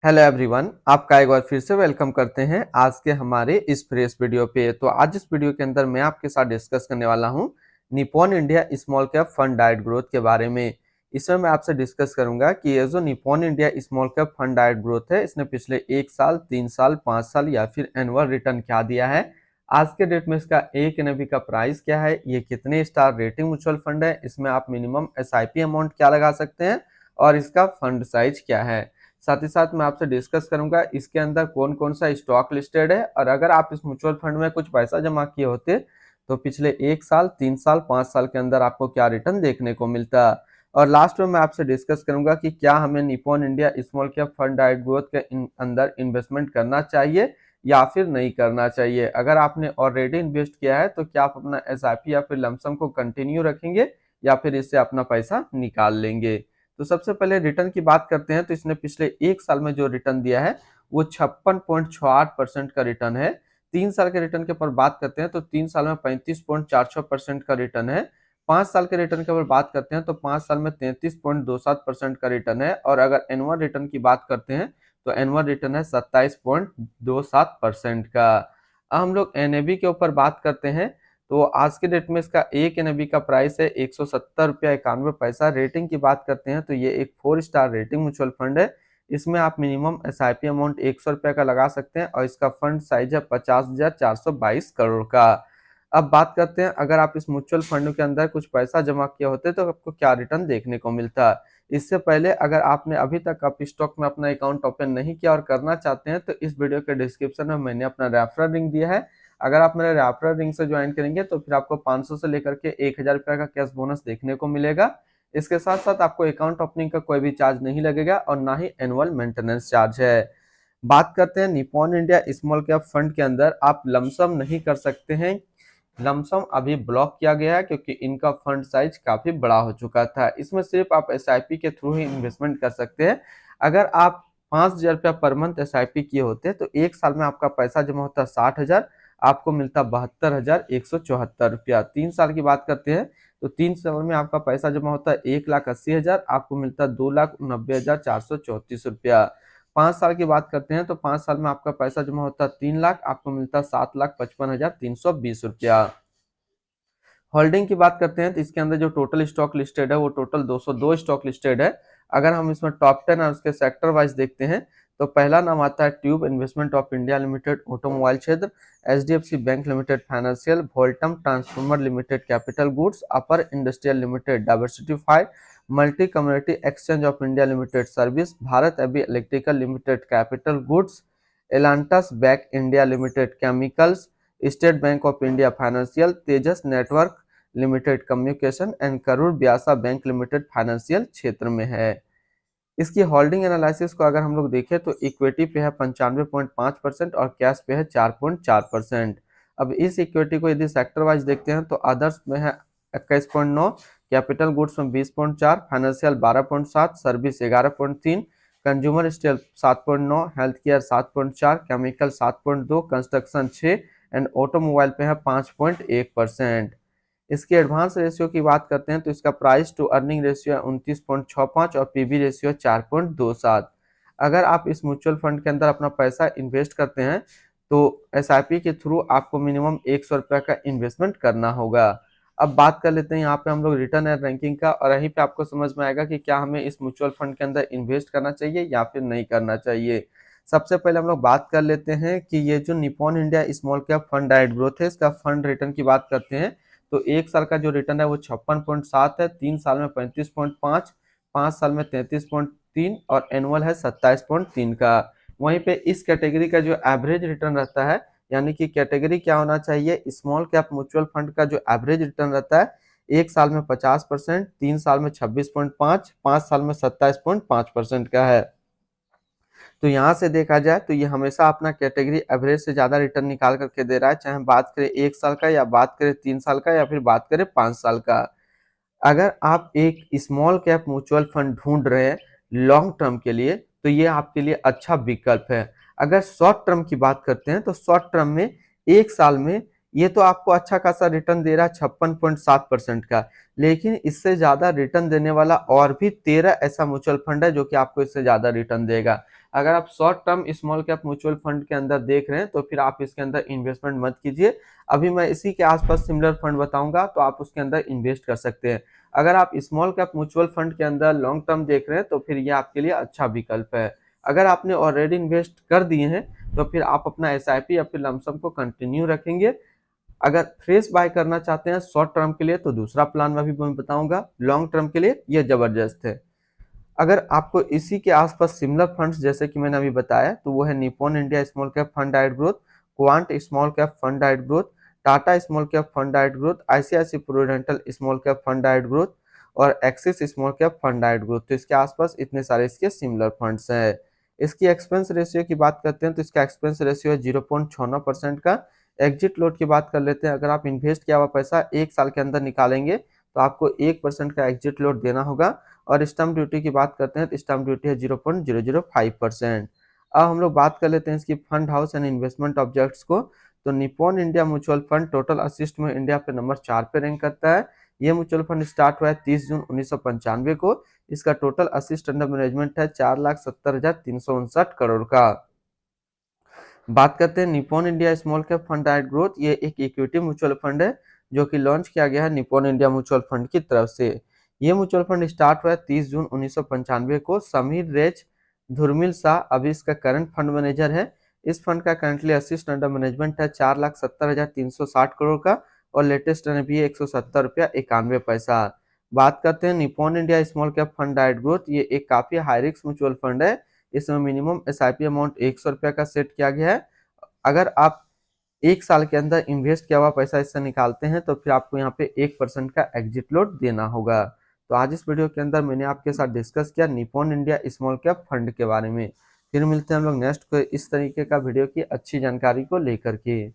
Hello everyone, आपका एक बार फिर से वेलकम करते हैं आज के हमारे इस फ्रेश वीडियो पे। तो आज इस वीडियो के अंदर मैं आपके साथ डिस्कस करने वाला हूं Nippon India small cap fund diet growth के बारे में। इसमें मैं आपसे डिस्कस करूंगा कि ये जो Nippon India small cap fund diet growth है, इसने पिछले 1 साल, 3 साल, 5 साल या फिर एनुअल रिटर्न क्या दिया है, आज के डेट में इसका एक एनएवी का प्राइस क्या है, ये कितने स्टार रेटिंग म्यूचुअल फंड है, इसमें आप मिनिमम एसआईपी अमाउंट क्या लगा सकते हैं और इसका फंड साइज क्या है। साथ ही साथ मैं आपसे डिस्कस करूंगा इसके अंदर कौन कौन सा स्टॉक लिस्टेड है, और अगर आप इस म्यूचुअल फंड में कुछ पैसा जमा किए होते तो पिछले 1 साल, 3 साल, 5 साल के अंदर आपको क्या रिटर्न देखने को मिलता। और लास्ट में मैं आपसे डिस्कस करूंगा कि क्या हमें Nippon India small cap fund diet growth के अंदर इन्वेस्टमेंट करना चाहिए या फिर नहीं करना चाहिए। अगर आपने ऑलरेडी इन्वेस्ट किया है तो क्या आप अपना एसआईपी या फिर लमसम को कंटिन्यू रखेंगे या फिर इससे अपना पैसा निकाल लेंगे। तो सबसे पहले रिटर्न की बात करते हैं। तो इसने पिछले 1 साल में जो रिटर्न दिया है वो 56.68% का रिटर्न है। 3 साल के रिटर्न के ऊपर बात करते हैं तो 3 साल में 35.44% का रिटर्न है। 5 साल के रिटर्न के ऊपर बात करते हैं तो 5 साल में 33.27% का रिटर्न है। और अगर एनुअल रिटर्न की बात करते हैं तो एनुअल रिटर्न है 27.27% का। अब हम लोग एनएबी के ऊपर बात करते हैं। तो आज के डेट में इसका एक एनएबी का प्राइस है 170 रुपया 91 पैसा। रेटिंग की बात करते हैं तो ये एक 4 स्टार रेटिंग म्यूचुअल फंड है। इसमें आप मिनिमम एसआईपी अमाउंट 100 रुपया का लगा सकते हैं और इसका फंड साइज है 50,422 करोड़ का। अब बात करते हैं अगर आप इस म्यूचुअल फंड के अंदर कुछ पैसा जमा किया होते तो आपको क्या रिटर्न देखने को मिलता। इससे पहले अगर आपने अभी तक आप स्टॉक में अपना अकाउंट ओपन नहीं किया और करना चाहते हैं तो इस वीडियो के डिस्क्रिप्शन में मैंने अपना रेफरल लिंक दिया है। अगर आप मेरे रेफरल लिंक से ज्वाइन करेंगे तो फिर आपको 500 से लेकर के 1,000 रुपया का कैश बोनस देखने को मिलेगा। इसके साथ साथ आपको अकाउंट ओपनिंग का कोई भी चार्ज नहीं लगेगा और ना ही एनुअल मेंटेनेंस चार्ज है। बात करते हैं Nippon India small cap fund के अंदर आप लमसम नहीं कर सकते हैं। लमसम अभी ब्लॉक किया गया है क्योंकि इनका फंड साइज काफी बड़ा हो चुका था। इसमें सिर्फ आप एसआईपी के थ्रू ही इन्वेस्टमेंट कर सकते हैं। अगर आप 5,000 रुपया पर मंथ एसआईपी किए होते तो 1 साल में आपका पैसा जमा होता 60,000, आपको मिलता 72,174 रुपया। 3 साल की बात करते हैं तो 3 साल में आपका पैसा जमा होता है 1,80,000, आपको मिलता 2,89,434 रुपया। 5 साल की बात करते हैं तो 5 साल में आपका पैसा जमा होता 3 लाख, आपको मिलता 7,55,320 रुपया। होल्डिंग की बात करते हैं तो इसके अंदर जो टोटल स्टॉक लिस्टेड है वो टोटल 202 स्टॉक लिस्टेड है। अगर हम इसमें टॉप 10 और उसके सेक्टर वाइज देखते हैं तो पहला नाम आता है tube investment of India limited automobile क्षेत्र, HDFC bank limited financial, Voltamp transformer limited capital goods, Apar industrial limited diversified, multi community exchange of India limited service, Bharat AB electrical limited capital goods, Elantas Beck India limited chemicals, State Bank of India financial, Tejas network limited communication and Karur Vysya bank limited financial क्षेत्र में है। इसकी holding analysis को अगर हम लोग देखें तो इक्विटी पे है 95.5% और कैश पे है 4.4%। अब इस इक्विटी को यदि सेक्टर वाइज देखते हैं तो अदर्स में है 21.9, कैपिटल गुड्स में 20.4, financial 12.7, service 11.3, consumer staple 7.9, health care 7.4, chemical 7.2, construction 6 and automobile पे है 5.1%। इसकी एडवांस रेशियो की बात करते हैं तो इसका प्राइस टू अर्निंग रेशियो है 29.65 और पीबी रेशियो 4.27। अगर आप इस म्यूचुअल फंड के अंदर अपना पैसा इन्वेस्ट करते हैं तो एसआईपी के थ्रू आपको मिनिमम 100 रुपया का इन्वेस्टमेंट करना होगा। अब बात कर लेते हैं यहाँ पे हम लोग रिटर्न एंड रैंकिंग का, और यहीं पे आपको समझ में आएगा कि क्या हमें इस म्यूचुअल फंड के अंदर इन्वेस्ट करना चाहिए या फिर नहीं करना चाहिए। सबसे पहले हम लोग बात कर लेते हैं कि ये जो Nippon India small cap fund diet growth है, इसका फंड रिटर्न की बात करते हैं तो 1 साल का जो रिटर्न है वो 56.7 है, 3 साल में 35.5, 5 साल में 33.3 और एनुअल है 27.3 का। वहीं पे इस कैटेगरी का जो एवरेज रिटर्न रहता है, यानी कि कैटेगरी क्या होना चाहिए, स्मॉल कैप म्यूचुअल फंड का जो एवरेज रिटर्न रहता है 1 साल में 50%, 3 साल में 26.5, 5 साल में 27.5% का है। तो यहाँ से देखा जाए तो ये हमेशा अपना कैटेगरी एवरेज से ज्यादा रिटर्न निकाल करके दे रहा है, चाहे बात करें 1 साल का या बात करें 3 साल का या फिर बात करें 5 साल का। अगर आप एक स्मॉल कैप म्यूचुअल फंड ढूंढ रहे हैं लॉन्ग टर्म के लिए तो ये आपके लिए अच्छा विकल्प है। अगर शॉर्ट टर्म की बात करते हैं तो शॉर्ट टर्म में 1 साल में ये तो आपको अच्छा खासा रिटर्न दे रहा है 56.7% का, लेकिन इससे ज्यादा रिटर्न देने वाला और भी 13 ऐसा म्यूचुअल फंड है जो कि आपको इससे ज्यादा रिटर्न देगा। अगर आप short term small cap mutual fund के अंदर देख रहे हैं तो फिर आप इसके अंदर इन्वेस्टमेंट मत कीजिए। अभी मैं इसी के आसपास सिमिलर फंड बताऊंगा तो आप उसके अंदर इन्वेस्ट कर सकते हैं। अगर आप स्मॉल कैप म्यूचुअल फंड के अंदर लॉन्ग टर्म देख रहे हैं तो फिर ये आपके लिए अच्छा विकल्प है। अगर आपने ऑलरेडी इन्वेस्ट कर दिए हैं तो फिर आप अपना एसआईपी या फिर लमसम को कंटिन्यू रखेंगे। अगर फ्रेश बाय करना चाहते हैं शॉर्ट टर्म के लिए तो दूसरा प्लान मैं भी बताऊंगा, लॉन्ग टर्म के लिए ये जबरदस्त है। अगर आपको इसी के आसपास सिमिलर फंड्स जैसे कि मैंने अभी बताया तो वो है Nippon India small cap fund diet growth, quant small cap fund diet growth, Tata small cap fund diet growth, ICIC Prudential small cap fund diet growth और axis small cap fund diet growth. तो इसके आसपास इतने सारे इसके similar funds हैं। इसकी expense ratio की बात करते हैं तो इसका एक्सपेंस रेशियो है 0.96% का। एग्जिट लोड की बात कर लेते हैं, अगर आप इन्वेस्ट किया हुआ पैसा 1 साल के अंदर निकालेंगे तो आपको 1% का एग्जिट लोड देना होगा। और स्टैम्प ड्यूटी की बात करते हैं तो स्टैम्प ड्यूटी है 0.005%। अब हम लोग बात कर लेते हैं इसकी fund house and investment objects को। तो Nippon India mutual fund total assist में इंडिया पे नंबर 4 पे रैंक करता है। ये म्यूचुअल फंड स्टार्ट हुआ है 30 जून 1995 को। इसका टोटल असिस्ट अंडर मैनेजमेंट है 4,70,359 करोड़ का। बात करते हैं Nippon India small cap fund diet growth, ये एक इक्विटी म्यूचुअल फंड है जो कि लॉन्च किया गया है निप्पॉन इंडिया म्यूचुअल फंड की तरफ से। ये म्यूचुअल फंड स्टार्ट हुआ है 30 जून 1995 को। समीर रेज धुरमिल शाह अभी इसका करंट फंड मैनेजर है। इस फंड का करंटली असिस्ट अंडर मैनेजमेंट है 4,70,360 करोड़ का और लेटेस्ट रन भी है 170 रुपया 91 पैसा। बात करते हैं Nippon India small cap fund diet growth, ये एक काफी हाई रिस्क म्यूचुअल फंड है। इसमें मिनिमम एसआईपी अमाउंट 100 रुपया का सेट किया गया है। अगर आप 1 साल के अंदर इन्वेस्ट किया हुआ पैसा इससे निकालते हैं तो फिर आपको यहाँ पे 1% का एग्जिट लोड देना होगा। तो आज इस वीडियो के अंदर मैंने आपके साथ डिस्कस किया Nippon India small cap fund के बारे में। फिर मिलते हैं हम लोग नेक्स्ट को इस तरीके का वीडियो की अच्छी जानकारी को लेकर के।